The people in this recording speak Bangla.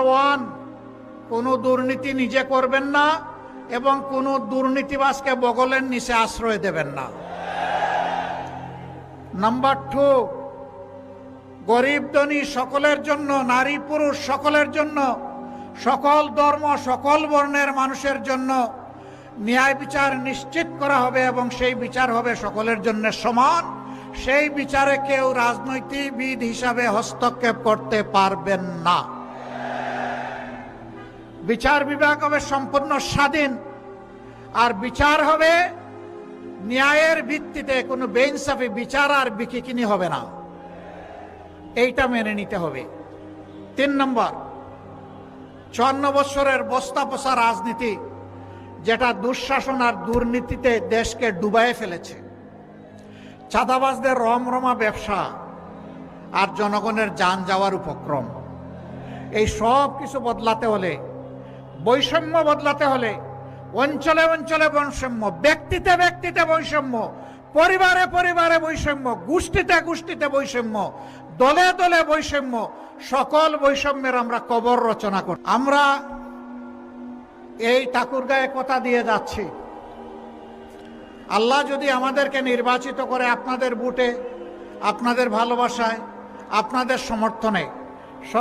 ওয়ান, কোনো দুর্নীতি নিজে করবেন না এবং কোনো দুর্নীতিবাজকে বগলের নিচে আশ্রয় দেবেন না। নাম্বার টু, গরিব ধনী সকলের জন্য, নারী পুরুষ সকলের জন্য, সকল ধর্ম সকল বর্ণের মানুষের জন্য ন্যায় বিচার নিশ্চিত করা হবে এবং সেই বিচার হবে সকলের জন্য সমান। সেই বিচারে কেউ রাজনৈতিকবিদ হিসাবে হস্তক্ষেপ করতে পারবেন না। বিচার বিভাগ হবে সম্পূর্ণ স্বাধীন, আর বিচার হবে ন্যায়ের ভিত্তিতে। কোনো বেইনসাফি বিচার আর বিকিকিনি হবে না, এইটা মেনে নিতে হবে। 3 নম্বর, 54 বছরের বস্তা পচা রাজনীতি, যেটা দুঃশাসন আর দুর্নীতিতে দেশকে ডুবাইয়ে ফেলেছে, চাঁদাবাজদের রমরমা ব্যবসা আর জনগণের যান যাওয়ার উপক্রম, এই সব কিছু বদলাতে হলে, বৈষম্য বদলাতে হলে, অঞ্চলে অঞ্চলে বৈষম্য, ব্যক্তিতে ব্যক্তিতে বৈষম্য, পরিবারে পরিবারে বৈষম্য, গোষ্ঠীতে গোষ্ঠীতে বৈষম্য, দলে দলে বৈষম্য, সকল বৈষম্যের আমরা কবর রচনা করি। আমরা এই ঠাকুরগাঁয়ে কথা দিয়ে যাচ্ছি, আল্লাহ যদি আমাদেরকে নির্বাচিত করে আপনাদের ভোটে, আপনাদের ভালোবাসায়, আপনাদের সমর্থনে,